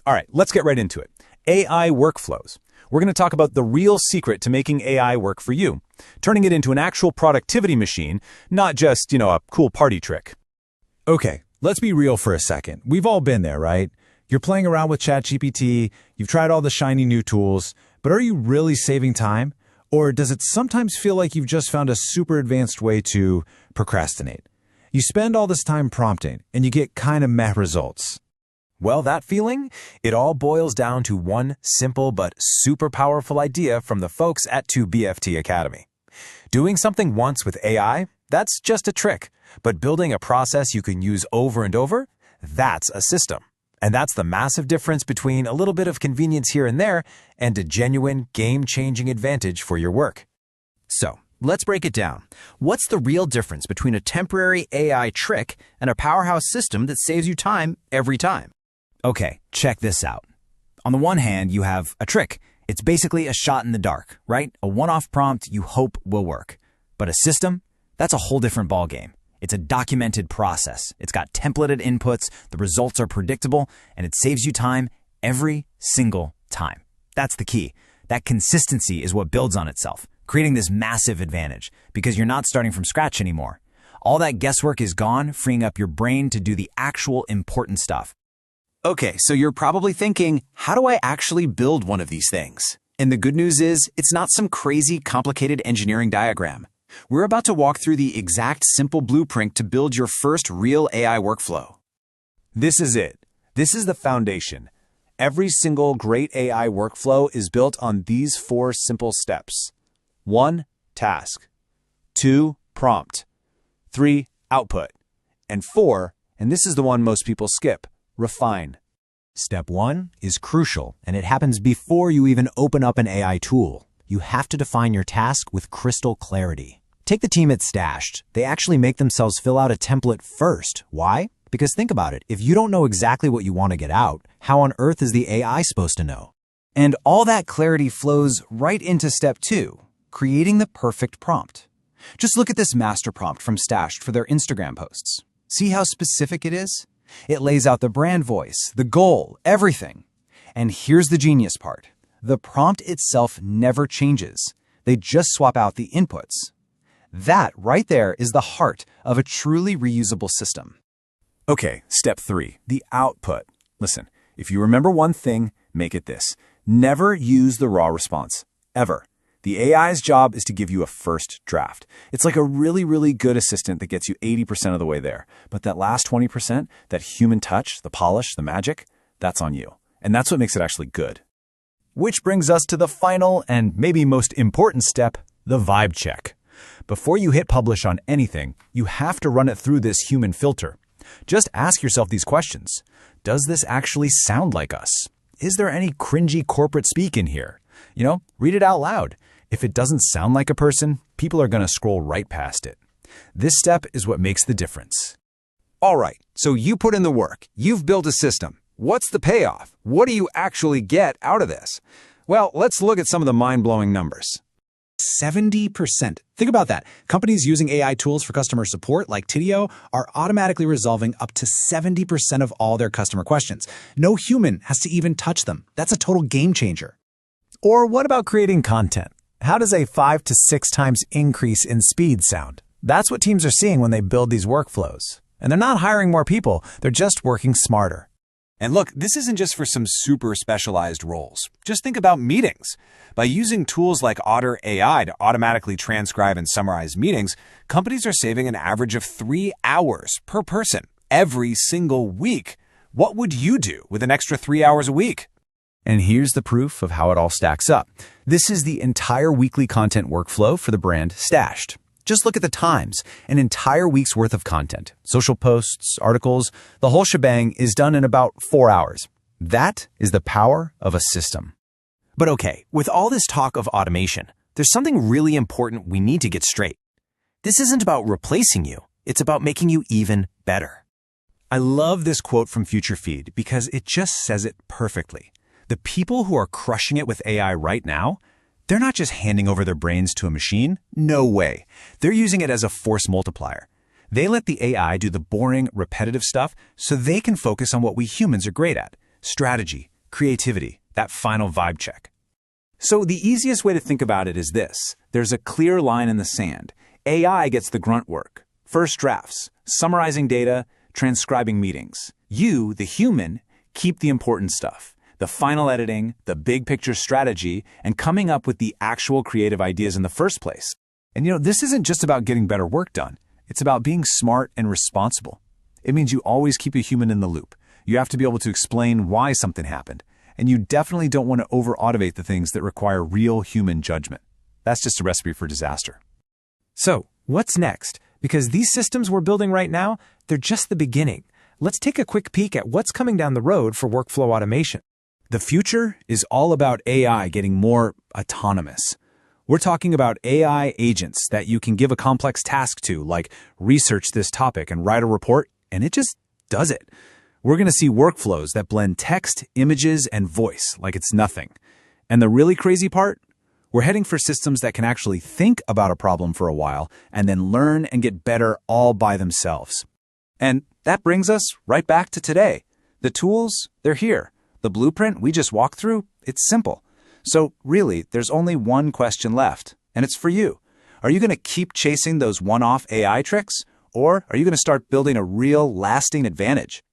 All right, let's get right into it. AI workflows. We're going to talk about the real secret to making AI work for you, turning it into an actual productivity machine, not just, a cool party trick. Okay, let's be real for a second. We've all been there, right? You're playing around with ChatGPT, you've tried all the shiny new tools, but are you really saving time? Or does it sometimes feel like you've just found a super advanced way to procrastinate? You spend all this time prompting, and you get kind of meh results. Well, that feeling? It all boils down to one simple but super powerful idea from the folks at 2BFT Academy. Doing something once with AI, that's just a trick. But building a process you can use over and over, that's a system. And that's the massive difference between a little bit of convenience here and there and a genuine game-changing advantage for your work. So, let's break it down. What's the real difference between a temporary AI trick and a powerhouse system that saves you time every time? Okay, check this out. On the one hand, you have a trick. It's basically a shot in the dark, right? A one-off prompt you hope will work. But a system? That's a whole different ballgame. It's a documented process. It's got templated inputs, the results are predictable, and it saves you time every single time. That's the key. That consistency is what builds on itself, creating this massive advantage because you're not starting from scratch anymore. All that guesswork is gone, freeing up your brain to do the actual important stuff. Okay, so you're probably thinking, how do I actually build one of these things? And the good news is, it's not some crazy, complicated engineering diagram. We're about to walk through the exact simple blueprint to build your first real AI workflow. This is it. This is the foundation. Every single great AI workflow is built on these 4 simple steps. 1. Task. 2. Prompt. 3. Output. And 4, and this is the one most people skip, refine. Step 1 is crucial, and it happens before you even open up an AI tool. You have to define your task with crystal clarity. Take the team at Stashed. They actually make themselves fill out a template first. Why? Because think about it. If you don't know exactly what you want to get out, how on earth is the AI supposed to know? And all that clarity flows right into step 2, creating the perfect prompt. Just look at this master prompt from Stashed for their Instagram posts. See how specific it is? It lays out the brand voice, the goal, everything. And here's the genius part. The prompt itself never changes. They just swap out the inputs. That right there is the heart of a truly reusable system. Okay, step 3, the output. Listen, if you remember one thing, make it this. Never use the raw response, ever. The AI's job is to give you a first draft. It's like a really, really good assistant that gets you 80% of the way there. But that last 20%, that human touch, the polish, the magic, that's on you. And that's what makes it actually good. Which brings us to the final and maybe most important step, the vibe check. Before you hit publish on anything, you have to run it through this human filter. Just ask yourself these questions. Does this actually sound like us? Is there any cringy corporate speak in here? Read it out loud. If it doesn't sound like a person, people are going to scroll right past it. This step is what makes the difference. All right, so you put in the work. You've built a system. What's the payoff? What do you actually get out of this? Well, let's look at some of the mind-blowing numbers. 70%. Think about that. Companies using AI tools for customer support like Tidio are automatically resolving up to 70% of all their customer questions. No human has to even touch them. That's a total game changer. Or what about creating content? How does a 5 to 6 times increase in speed sound? That's what teams are seeing when they build these workflows. And they're not hiring more people, they're just working smarter. And look, this isn't just for some super specialized roles. Just think about meetings. By using tools like Otter AI to automatically transcribe and summarize meetings, companies are saving an average of 3 hours per person every single week. What would you do with an extra 3 hours a week? And here's the proof of how it all stacks up. This is the entire weekly content workflow for the brand Stashed. Just look at the times, an entire week's worth of content. Social posts, articles, the whole shebang is done in about 4 hours. That is the power of a system. But okay, with all this talk of automation, there's something really important we need to get straight. This isn't about replacing you. It's about making you even better. I love this quote from FutureFeed because it just says it perfectly. The people who are crushing it with AI right now, they're not just handing over their brains to a machine. No way. They're using it as a force multiplier. They let the AI do the boring, repetitive stuff so they can focus on what we humans are great at: strategy, creativity, that final vibe check. So the easiest way to think about it is this. There's a clear line in the sand. AI gets the grunt work. First drafts, summarizing data, transcribing meetings. You, the human, keep the important stuff. The final editing, the big picture strategy, and coming up with the actual creative ideas in the first place. And this isn't just about getting better work done. It's about being smart and responsible. It means you always keep a human in the loop. You have to be able to explain why something happened. And you definitely don't want to over-automate the things that require real human judgment. That's just a recipe for disaster. So, what's next? Because these systems we're building right now, they're just the beginning. Let's take a quick peek at what's coming down the road for workflow automation. The future is all about AI getting more autonomous. We're talking about AI agents that you can give a complex task to, like research this topic and write a report, and it just does it. We're going to see workflows that blend text, images, and voice like it's nothing. And the really crazy part? We're heading for systems that can actually think about a problem for a while and then learn and get better all by themselves. And that brings us right back to today. The tools, they're here. The blueprint we just walked through, it's simple. So really, there's only one question left, and it's for you. Are you going to keep chasing those one-off AI tricks, or are you going to start building a real lasting advantage?